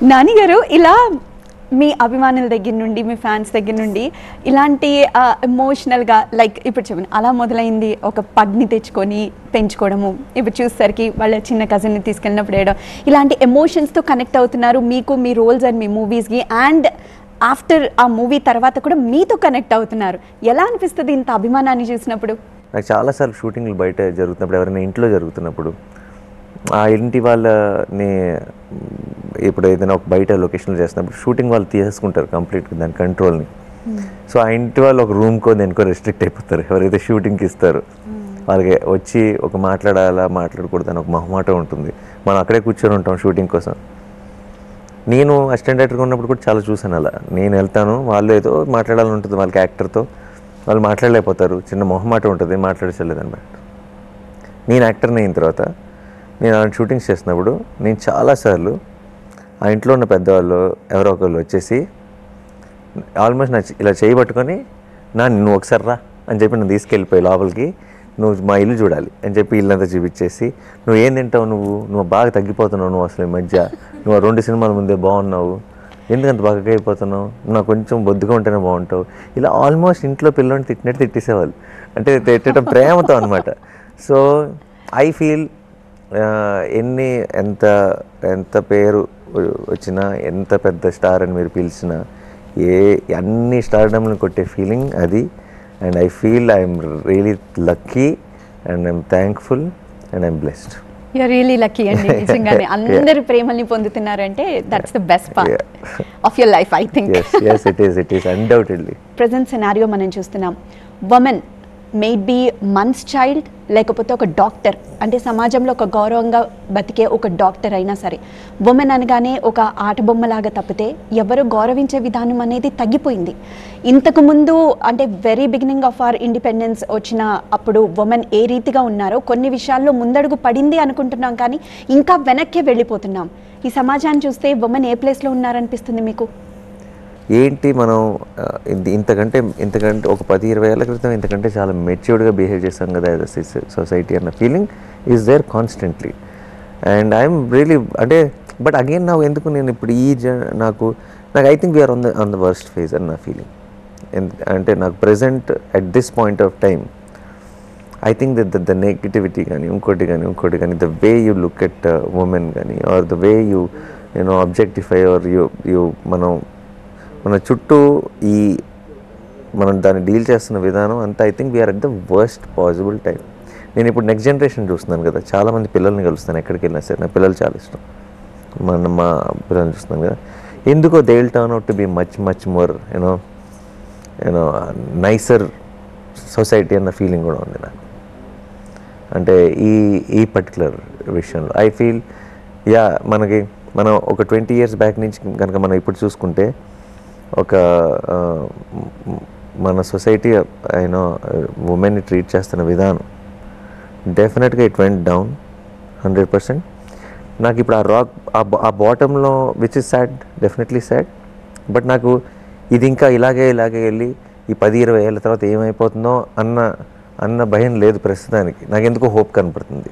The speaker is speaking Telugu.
నాని గారు ఇలా మీ అభిమానుల దగ్గర నుండి మీ ఫ్యాన్స్ దగ్గర నుండి ఇలాంటి ఎమోషనల్గా లైక్ ఇప్పుడు చెప్పండి అలా మొదలైంది ఒక పగ్ని తెచ్చుకొని పెంచుకోవడము ఇప్పుడు చూసేసరికి వాళ్ళ చిన్న కజిన్ని తీసుకెళ్ళినప్పుడు వేయడం ఇలాంటి ఎమోషన్స్తో కనెక్ట్ అవుతున్నారు మీకు మీ రోల్స్ అండ్ మీ మూవీస్కి అండ్ ఆఫ్టర్ ఆ మూవీ తర్వాత కూడా మీతో కనెక్ట్ అవుతున్నారు ఎలా అనిపిస్తుంది ఇంత అభిమానాన్ని చూసినప్పుడు నాకు చాలాసార్లు షూటింగ్లు బయట జరుగుతున్నప్పుడు ఎవరైనా ఇంట్లో జరుగుతున్నప్పుడు ఆ ఇంటి వాళ్ళని ఇప్పుడు ఏదైనా ఒక బయట లొకేషన్లో చేస్తున్నప్పుడు షూటింగ్ వాళ్ళు తీసేసుకుంటారు కంప్లీట్గా దాని కంట్రోల్ని సో ఆ ఇంటి వాళ్ళు ఒక రూమ్కో దేనికో రెస్ట్రిక్ట్ అయిపోతారు ఎవరైతే షూటింగ్కి ఇస్తారు వాళ్ళకి వచ్చి ఒక మాట్లాడాలా మాట్లాడకూడదు అని ఒక మొహమాటం ఉంటుంది మనం అక్కడే కూర్చొని ఉంటాం షూటింగ్ కోసం నేను అసిస్టెంట్ డైరెక్టర్గా ఉన్నప్పుడు కూడా చాలా చూసాను అలా నేను వెళ్తాను వాళ్ళు ఏదో మాట్లాడాలని ఉంటుంది వాళ్ళకి యాక్టర్తో వాళ్ళు మాట్లాడలేకపోతారు చిన్న మొహమాటం ఉంటుంది మాట్లాడలేదు నేను యాక్టర్ని అయిన తర్వాత నేను ఆ షూటింగ్స్ చేసినప్పుడు నేను చాలాసార్లు ఆ ఇంట్లో ఉన్న పెద్దవాళ్ళు ఎవరో ఒకళ్ళు వచ్చేసి ఆల్మోస్ట్ నా ఇలా చేయబట్టుకొని నువ్వు ఒకసారి రా అని చెప్పి నన్ను తీసుకెళ్ళిపోయి లోపలికి నువ్వు మా ఇల్లు చూడాలి అని చెప్పి ఇల్లంతా చూపించేసి నువ్వు ఏం తింటావు నువ్వు బాగా తగ్గిపోతున్నావు నువ్వు అసలు ఈ మధ్య నువ్వు 2 సినిమాల ముందే బాగున్నావు ఎందుకంత బాగా అయిపోతున్నావు నాకు కొంచెం బొద్దుగా ఉంటేనే బాగుంటావు ఇలా ఆల్మోస్ట్ ఇంట్లో పిల్లల్ని తిట్టినట్టు తిట్టేసేవాళ్ళు అంటే తిట్టడం ప్రేమతో అనమాట సో ఐ ఫీల్ ఎంత పేరు వచ్చినా ఎంత పెద్ద స్టార్ అని మీరు పిలిచినా అన్ని స్టార్డమ్లను కొట్టే ఫీలింగ్ అది and I feel I'm really lucky and I'm thankful and I'm blessed you are really lucky అండి నిజంగానే అందరి ప్రేమల్ని పొందుతున్నారంటే that's the best part of your life I think yes it is undoubtedly present scenario మనం చూస్తున్నాం women made be man's child లేకపోతే ఒక డాక్టర్ అంటే సమాజంలో ఒక గౌరవంగా బతికే ఒక డాక్టర్ అయినా సరే ఉమెన్ అనగానే ఒక ఆట బొమ్మలాగా తప్పితే ఎవరు గౌరవించే విధానం అనేది తగ్గిపోయింది ఇంతకుముందు అంటే very beginning of our independence వచ్చిన అప్పుడు ఉమెన్ ఏ రీతిగా ఉన్నారో కొన్ని విషయాల్లో ముందడుగు పడింది అనుకుంటున్నాం కానీ ఇంకా వెనక్కే వెళ్ళిపోతున్నాం ఈ సమాజాన్ని చూస్తే ఉమెన్ ఏ ప్లేస్లో ఉన్నారనిపిస్తుంది మీకు ఏంటి మనం ఇంతకంటే ఒక 10-20 ఏళ్ళ క్రితం ఇంతకంటే చాలా మెచ్యూర్డ్గా బిహేవ్ చేస్తాం కదా యాజ్ అ సొసైటీ అన్న feeling is there constantly and I'm really అంటే బట్ అగైన్ నేను ఇప్పుడు నాకు I think we're on the worst phase అని నా ఫీలింగ్ అంటే నాకు present at this point of time I think the negativity కానీ ఇంకోటి కానీ the way you look at women కానీ or the way you objectify or you మన చుట్టూ మనం దాన్ని డీల్ చేస్తున్న విధానం అంతా I think we are at the worst possible time నేను ఇప్పుడు నెక్స్ట్ జనరేషన్ చూస్తున్నాను కదా చాలామంది పిల్లల్ని కలుస్తాను ఎక్కడికి వెళ్ళినా సరే నా పిల్లలు చాలా ఇష్టం మా పిల్లల్ని చూస్తున్నాను కదా ఎందుకో they will turn out to be much more you know NISER society అన్న ఫీలింగ్ కూడా ఉంది నాకు అంటే ఈ పర్టికులర్ విషయంలో ఐ ఫీల్ మనం ఒక 20 years బ్యాక్ నుంచి కనుక మనం ఇప్పుడు చూసుకుంటే ఒక మన సొసైటీ ఉమెన్ని ట్రీట్ చేస్తున్న విధానం డెఫినెట్గా ఇట్ వెంట్ డౌన్ 100%. నాకు ఇప్పుడు ఆ బాటంలో which is sad, definitely sad, but నాకు ఇది ఇంకా ఇలాగే వెళ్ళి ఈ 10-20 ఏళ్ళ తర్వాత ఏమైపోతుందో అన్న భయం లేదు ప్రస్తుతానికి. నాకు ఎందుకో హోప్ కనపడుతుంది.